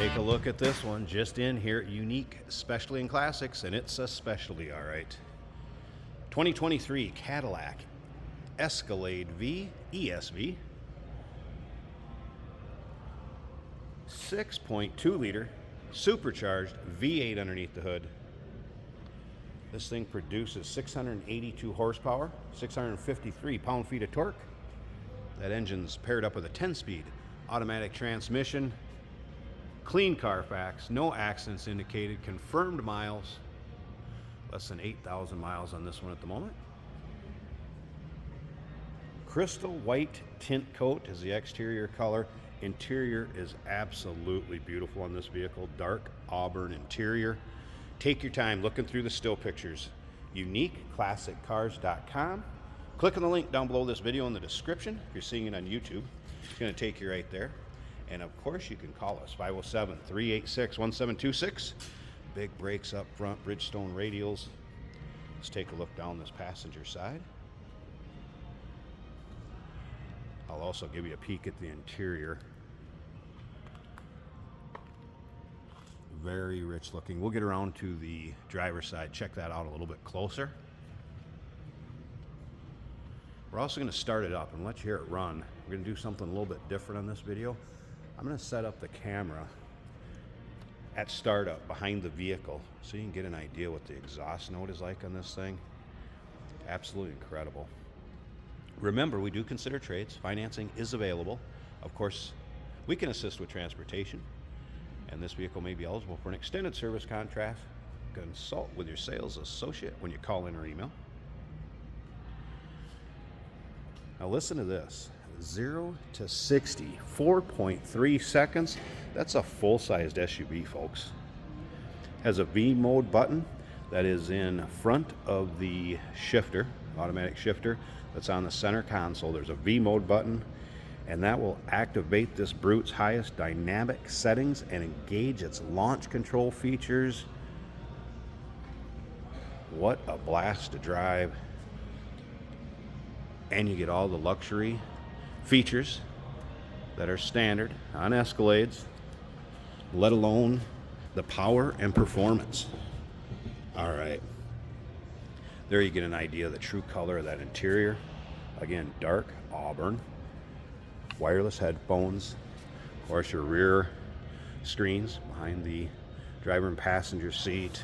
Take a look at this one, just in here at Unique Specialty and Classics, and it's a specialty, all right. 2023 Cadillac Escalade V ESV. 6.2 liter supercharged V8 underneath the hood. This thing produces 682 horsepower, 653 pound-feet of torque. That engine's paired up with a 10-speed automatic transmission. Clean Carfax, no accidents indicated, confirmed miles. Less than 8,000 miles on this one at the moment. Crystal white tint coat is the exterior color. Interior is absolutely beautiful on this vehicle. Dark auburn interior. Take your time looking through the still pictures. UniqueClassicCars.com. Click on the link down below this video in the description. If you're seeing it on YouTube, it's going to take you right there. And of course, you can call us 507-386-1726. Big brakes up front, Bridgestone radials. Let's take a look down this passenger side. I'll also give you a peek at the interior. Very rich looking. We'll get around to the driver's side, check that out a little bit closer. We're also going to start it up and let you hear it run. We're going to do something a little bit different on this video. I'm going to set up the camera at startup behind the vehicle so you can get an idea what the exhaust note is like on this thing. Absolutely incredible. Remember, we do consider trades. Financing is available. Of course, we can assist with transportation, and this vehicle may be eligible for an extended service contract. Consult with your sales associate when you call in or email. Now listen to this. 0 to 60, 4.3 seconds. That's a full-sized SUV, folks. Has a V mode button that is in front of the shifter, automatic shifter, that's on the center console. There's a V mode button, and that will activate this brute's highest dynamic settings and engage its launch control features. What a blast to drive. And you get all the luxury features that are standard on Escalades, let alone the power and performance. All right, there you get an idea of the true color of that interior. Again, dark auburn, wireless headphones, of course your rear screens behind the driver and passenger seat,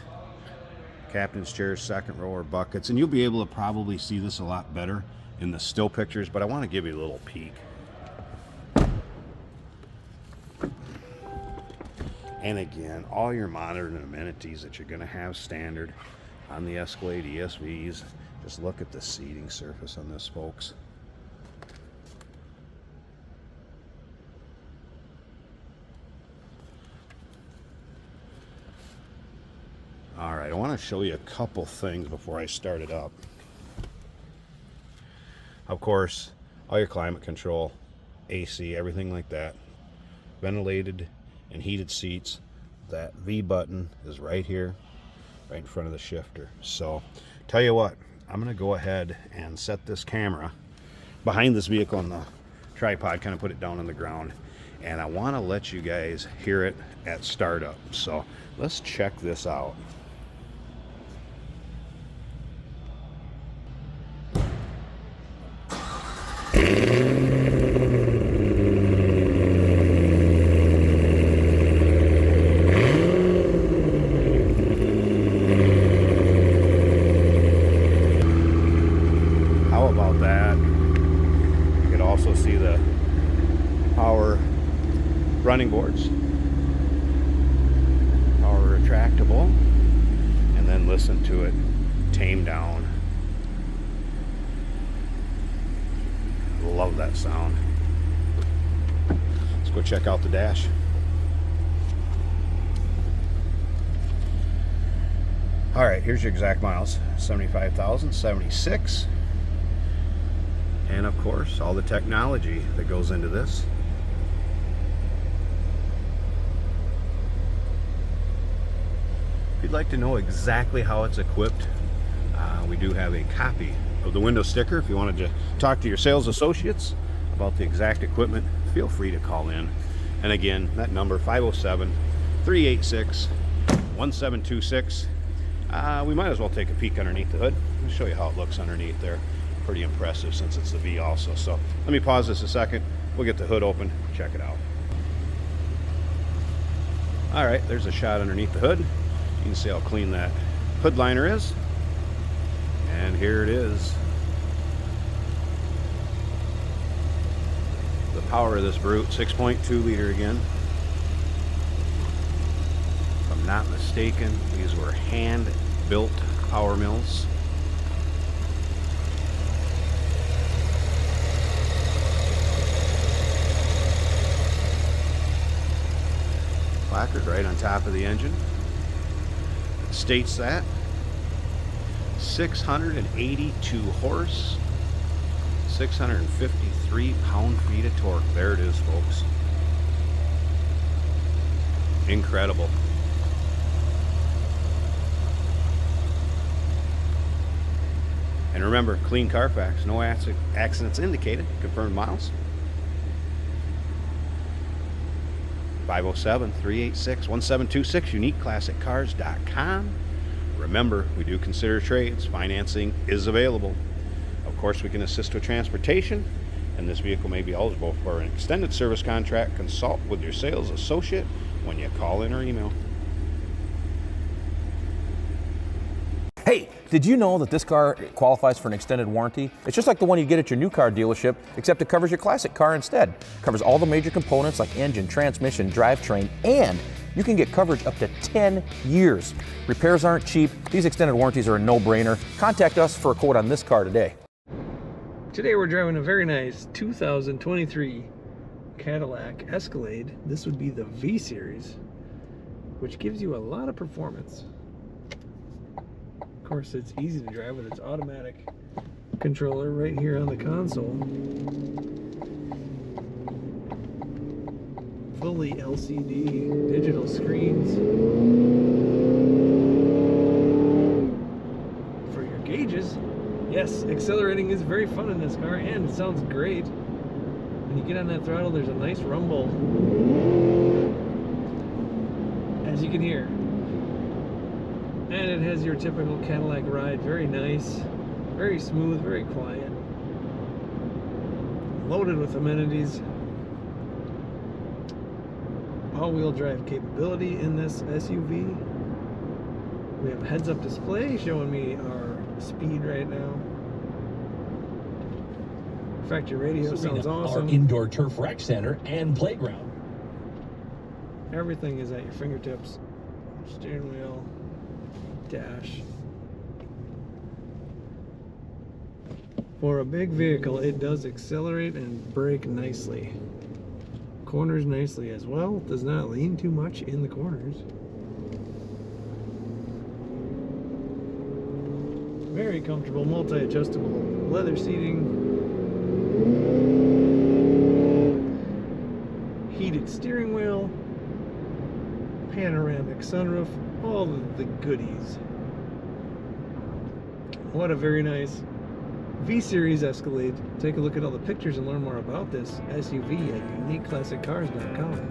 captain's chair, second row, or buckets, and you'll be able to probably see this a lot better in the still pictures, but I want to give you a little peek. And again, all your monitoring amenities that you're going to have standard on the Escalade ESVs. Just look at the seating surface on this, folks. All right, I want to show you a couple things before I start it up. Of course, all your climate control, AC, everything like that. Ventilated and heated seats. That V button is right here, right in front of the shifter. So, tell you what, I'm going to go ahead and set this camera behind this vehicle on the tripod, kind of put it down on the ground. And I want to let you guys hear it at startup. So, let's check this out. How about that? You can also see the power running boards, power retractable, and then listen to it tame down. Love that sound. Let's go check out the dash. All right, here's your exact miles. 75,076. And of course, all the technology that goes into this. If you'd like to know exactly how it's equipped, we do have a copy of the window sticker. If you wanted to talk to your sales associates about the exact equipment, feel free to call in. And again, that number 507 386-1726. We might as well take a peek underneath the hood. I'll show you how it looks underneath there. Pretty impressive since it's the V also. So let me pause this a second. We'll get the hood open, check it out. All right, there's a shot underneath the hood. You can see how clean that hood liner is. And here it is. The power of this brute, 6.2 liter again. If I'm not mistaken, these were hand-built power mills. Placard right on top of the engine. It states that 682 horse, 653 pound-feet of torque. There it is, folks. Incredible. And remember, clean Carfax, no accidents indicated, confirmed miles. 507-386-1726, uniqueclassiccars.com. Remember, we do consider trades. Financing is available. Of course, we can assist with transportation, and this vehicle may be eligible for an extended service contract. Consult with your sales associate when you call in or email. Hey, did you know that this car qualifies for an extended warranty? It's just like the one you get at your new car dealership, except it covers your classic car instead. It covers all the major components like engine, transmission, drivetrain, and you can get coverage up to 10 years. Repairs aren't cheap. These extended warranties are a no-brainer. Contact us for a quote on this car today. Today we're driving a very nice 2023 Cadillac Escalade. This would be the V Series, which gives you a lot of performance. Of course, it's easy to drive with its automatic controller right here on the console. Fully LCD digital screens for your gauges. Yes, accelerating is very fun in this car, and it sounds great. When you get on that throttle, there's a nice rumble, as you can hear. And it has your typical Cadillac ride, very nice, very smooth, very quiet. Loaded with amenities. All-wheel drive capability in this SUV. We have a heads-up display showing me our speed right now. Factory radio sounds awesome. Our indoor turf rec center and playground. Everything is at your fingertips. Steering wheel, dash. For a big vehicle, it does accelerate and brake nicely. Corners nicely as well. Does not lean too much in the corners. Very comfortable, multi-adjustable leather seating. Heated steering wheel. Panoramic sunroof. All the goodies. What a very nice V-Series Escalade. Take a look at all the pictures and learn more about this SUV at uniqueclassiccars.com.